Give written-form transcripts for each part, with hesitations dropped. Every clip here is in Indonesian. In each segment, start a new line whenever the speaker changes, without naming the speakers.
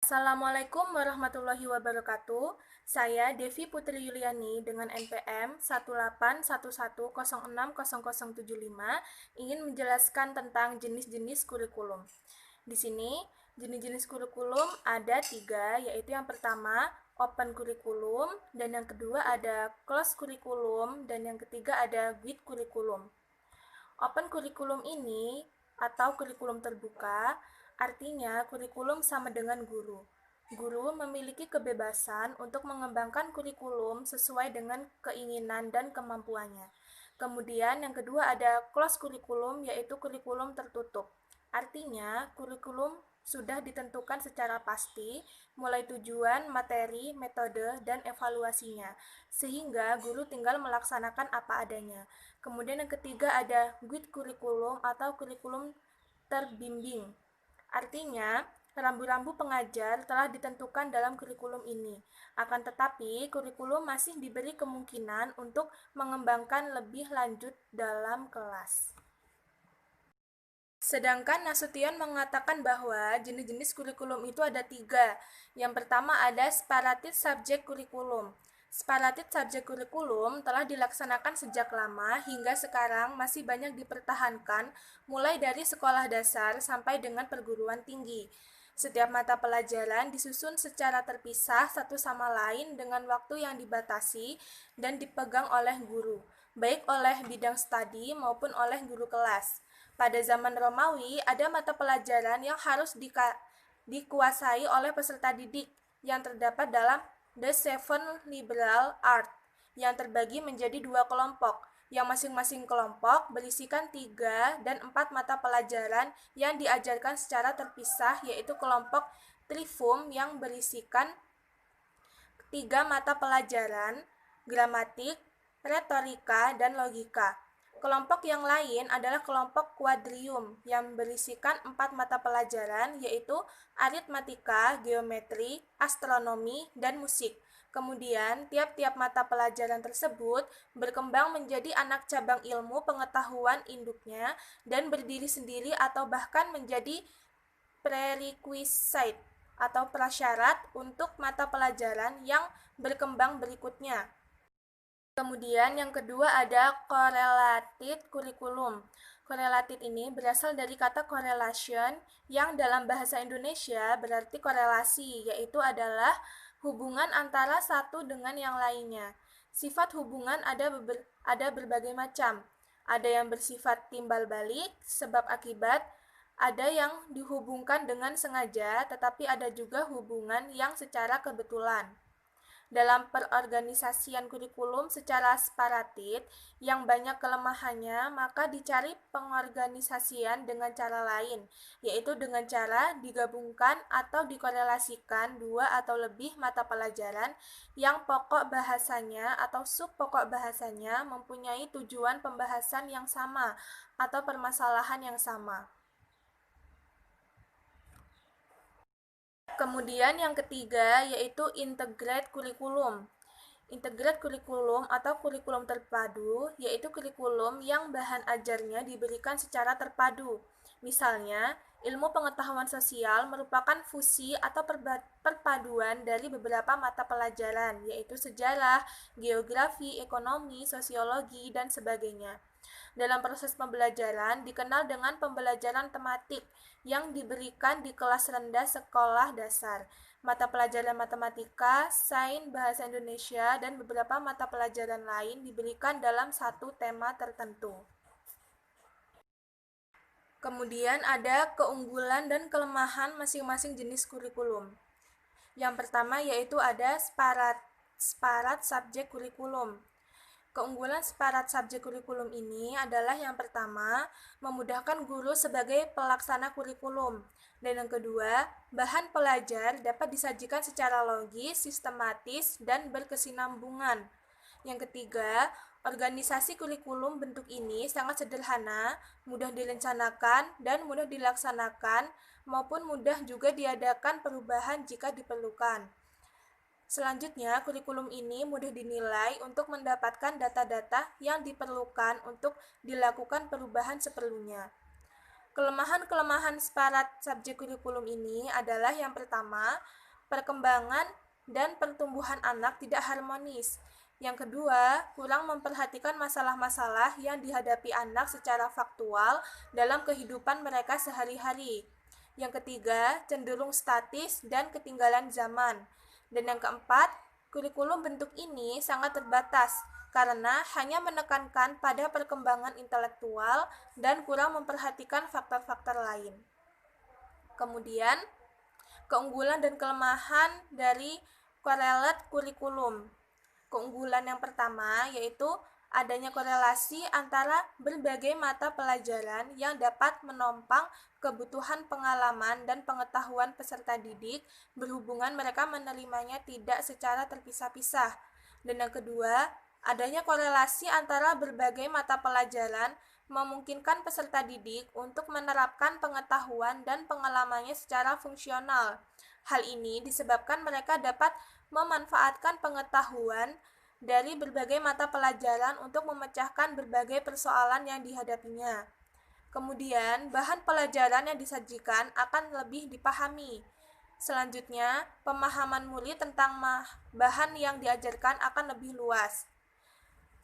Assalamualaikum warahmatullahi wabarakatuh. Saya Devi Putri Yuliani dengan NPM 181106075 ingin menjelaskan tentang jenis-jenis kurikulum. Di sini, jenis-jenis kurikulum ada 3, yaitu yang pertama open kurikulum, dan yang kedua ada closed kurikulum, dan yang ketiga ada with kurikulum. Open kurikulum ini atau kurikulum terbuka artinya kurikulum sama dengan guru. Guru memiliki kebebasan untuk mengembangkan kurikulum sesuai dengan keinginan dan kemampuannya. Kemudian yang kedua ada closed kurikulum, yaitu kurikulum tertutup. Artinya kurikulum sudah ditentukan secara pasti, mulai tujuan, materi, metode, dan evaluasinya, sehingga guru tinggal melaksanakan apa adanya. Kemudian yang ketiga ada with kurikulum atau kurikulum terbimbing. Artinya, rambu-rambu pengajar telah ditentukan dalam kurikulum ini. Akan tetapi, kurikulum masih diberi kemungkinan untuk mengembangkan lebih lanjut dalam kelas. Sedangkan Nasution mengatakan bahwa jenis-jenis kurikulum itu ada 3. Yang pertama ada separated subject kurikulum. Separated subject kurikulum telah dilaksanakan sejak lama hingga sekarang masih banyak dipertahankan mulai dari sekolah dasar sampai dengan perguruan tinggi. Setiap mata pelajaran disusun secara terpisah satu sama lain dengan waktu yang dibatasi dan dipegang oleh guru, baik oleh bidang studi maupun oleh guru kelas. Pada zaman Romawi, ada mata pelajaran yang harus dikuasai oleh peserta didik yang terdapat dalam The Seven Liberal Arts yang terbagi menjadi 2 kelompok, yang masing-masing kelompok berisikan 3 dan 4 mata pelajaran yang diajarkan secara terpisah, yaitu kelompok Trifum yang berisikan 3 mata pelajaran, gramatik, retorika, dan logika. Kelompok yang lain adalah kelompok Quadrium yang berisikan 4 mata pelajaran, yaitu aritmatika, geometri, astronomi, dan musik. Kemudian, tiap-tiap mata pelajaran tersebut berkembang menjadi anak cabang ilmu pengetahuan induknya dan berdiri sendiri atau bahkan menjadi prerequisite atau prasyarat untuk mata pelajaran yang berkembang berikutnya. Kemudian yang kedua ada correlated curriculum. Correlated ini berasal dari kata correlation yang dalam bahasa Indonesia berarti korelasi, yaitu adalah hubungan antara satu dengan yang lainnya. Sifat hubungan ada berbagai macam. Ada yang bersifat timbal balik, sebab akibat, ada yang dihubungkan dengan sengaja, tetapi ada juga hubungan yang secara kebetulan. Dalam perorganisasian kurikulum secara separated yang banyak kelemahannya, maka dicari pengorganisasian dengan cara lain, yaitu dengan cara digabungkan atau dikorelasikan 2 atau lebih mata pelajaran yang pokok bahasanya atau sub pokok bahasanya mempunyai tujuan pembahasan yang sama atau permasalahan yang sama. Kemudian yang ketiga yaitu integrate kurikulum. Integrate kurikulum atau kurikulum terpadu yaitu kurikulum yang bahan ajarnya diberikan secara terpadu. Misalnya, ilmu pengetahuan sosial merupakan fusi atau perpaduan dari beberapa mata pelajaran, yaitu sejarah, geografi, ekonomi, sosiologi, dan sebagainya. Dalam proses pembelajaran dikenal dengan pembelajaran tematik yang diberikan di kelas rendah sekolah dasar. Mata pelajaran matematika, sains, bahasa Indonesia, dan beberapa mata pelajaran lain diberikan dalam satu tema tertentu. Kemudian ada keunggulan dan kelemahan masing-masing jenis kurikulum. Yang pertama yaitu ada separat subjek kurikulum. Keunggulan separat subjek kurikulum ini adalah yang pertama, memudahkan guru sebagai pelaksana kurikulum. Dan yang kedua, bahan pelajar dapat disajikan secara logis, sistematis, dan berkesinambungan. Yang ketiga, organisasi kurikulum bentuk ini sangat sederhana, mudah direncanakan, dan mudah dilaksanakan, maupun mudah juga diadakan perubahan jika diperlukan. Selanjutnya, kurikulum ini mudah dinilai untuk mendapatkan data-data yang diperlukan untuk dilakukan perubahan seperlunya. Kelemahan-kelemahan separat subjek kurikulum ini adalah yang pertama, perkembangan dan pertumbuhan anak tidak harmonis. Yang kedua, kurang memperhatikan masalah-masalah yang dihadapi anak secara faktual dalam kehidupan mereka sehari-hari. Yang ketiga, cenderung statis dan ketinggalan zaman. Dan yang keempat, kurikulum bentuk ini sangat terbatas karena hanya menekankan pada perkembangan intelektual dan kurang memperhatikan faktor-faktor lain. Kemudian, keunggulan dan kelemahan dari korelat kurikulum. Keunggulan yang pertama yaitu adanya korelasi antara berbagai mata pelajaran yang dapat menopang kebutuhan pengalaman dan pengetahuan peserta didik berhubungan mereka menerimanya tidak secara terpisah-pisah. Dan yang kedua, adanya korelasi antara berbagai mata pelajaran memungkinkan peserta didik untuk menerapkan pengetahuan dan pengalamannya secara fungsional. Hal ini disebabkan mereka dapat memanfaatkan pengetahuan dari berbagai mata pelajaran untuk memecahkan berbagai persoalan yang dihadapinya. Kemudian, bahan pelajaran yang disajikan akan lebih dipahami. Selanjutnya, pemahaman murid tentang bahan yang diajarkan akan lebih luas.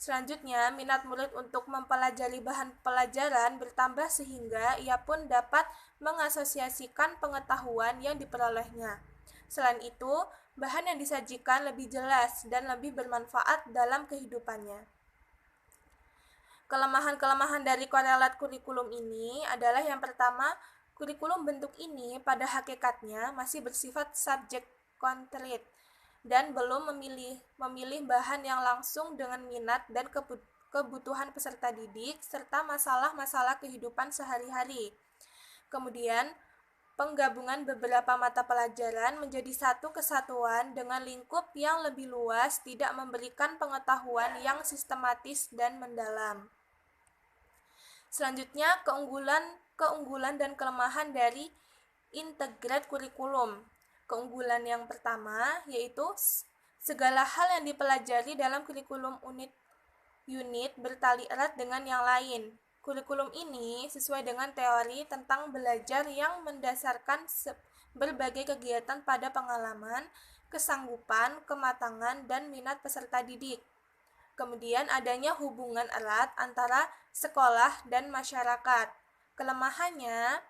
Selanjutnya, minat murid untuk mempelajari bahan pelajaran bertambah sehingga ia pun dapat mengasosiasikan pengetahuan yang diperolehnya. Selain itu, bahan yang disajikan lebih jelas dan lebih bermanfaat dalam kehidupannya. Kelemahan-kelemahan dari korelat kurikulum ini adalah yang pertama, kurikulum bentuk ini pada hakikatnya masih bersifat subjek konkret dan belum memilih bahan yang langsung dengan minat dan kebutuhan peserta didik serta masalah-masalah kehidupan sehari-hari. Kemudian, penggabungan beberapa mata pelajaran menjadi satu kesatuan dengan lingkup yang lebih luas tidak memberikan pengetahuan yang sistematis dan mendalam. Selanjutnya, keunggulan dan kelemahan dari integrat kurikulum. Keunggulan yang pertama yaitu segala hal yang dipelajari dalam kurikulum unit bertali erat dengan yang lain. Kurikulum ini sesuai dengan teori tentang belajar yang mendasarkan berbagai kegiatan pada pengalaman, kesanggupan, kematangan, dan minat peserta didik. Kemudian adanya hubungan erat antara sekolah dan masyarakat. Kelemahannya,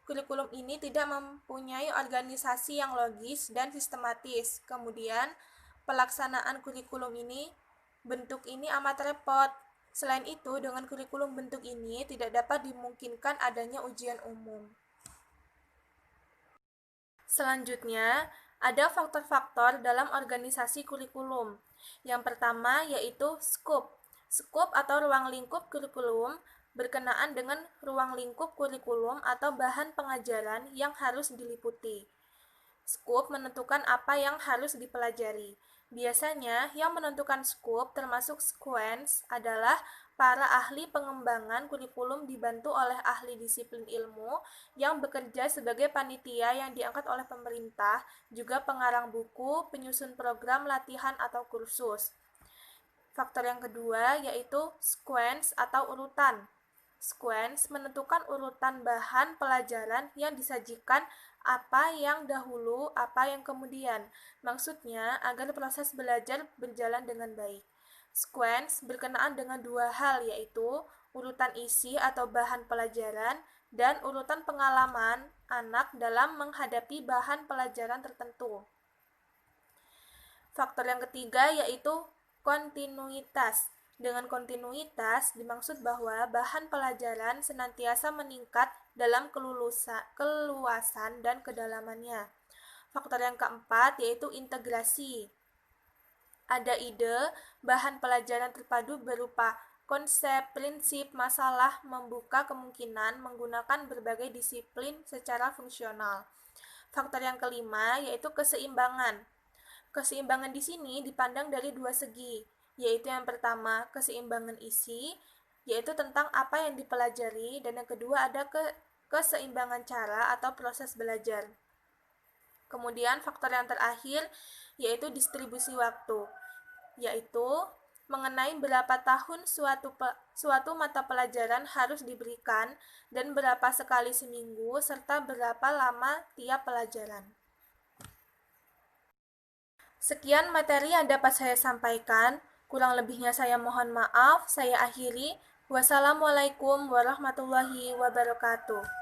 kurikulum ini tidak mempunyai organisasi yang logis dan sistematis. Kemudian, pelaksanaan kurikulum ini, bentuk ini amat repot. Selain itu, dengan kurikulum bentuk ini tidak dapat dimungkinkan adanya ujian umum. Selanjutnya, ada faktor-faktor dalam organisasi kurikulum. Yang pertama yaitu skop. Skop atau ruang lingkup kurikulum berkenaan dengan ruang lingkup kurikulum atau bahan pengajaran yang harus diliputi. Skop menentukan apa yang harus dipelajari. Biasanya, yang menentukan skop termasuk sequence adalah para ahli pengembangan kurikulum dibantu oleh ahli disiplin ilmu yang bekerja sebagai panitia yang diangkat oleh pemerintah, juga pengarang buku, penyusun program latihan atau kursus. Faktor yang kedua yaitu sequence atau urutan. Sequence menentukan urutan bahan pelajaran yang disajikan, apa yang dahulu, apa yang kemudian. Maksudnya agar proses belajar berjalan dengan baik. Sequence berkenaan dengan dua hal yaitu urutan isi atau bahan pelajaran dan urutan pengalaman anak dalam menghadapi bahan pelajaran tertentu. Faktor yang ketiga yaitu kontinuitas. Dengan kontinuitas dimaksud bahwa bahan pelajaran senantiasa meningkat dalam keluasan dan kedalamannya. Faktor yang keempat yaitu integrasi. Ada ide, bahan pelajaran terpadu berupa konsep, prinsip, masalah, membuka kemungkinan menggunakan berbagai disiplin secara fungsional. Faktor yang kelima yaitu keseimbangan. Keseimbangan di sini dipandang dari dua segi, yaitu yang pertama keseimbangan isi, yaitu tentang apa yang dipelajari, dan yang kedua ada keseimbangan cara atau proses belajar. Kemudian faktor yang terakhir yaitu distribusi waktu, yaitu mengenai berapa tahun suatu mata pelajaran harus diberikan dan berapa sekali seminggu, serta berapa lama tiap pelajaran. Sekian materi yang dapat saya sampaikan. Kurang lebihnya saya mohon maaf. Saya akhiri. Wassalamualaikum warahmatullahi wabarakatuh.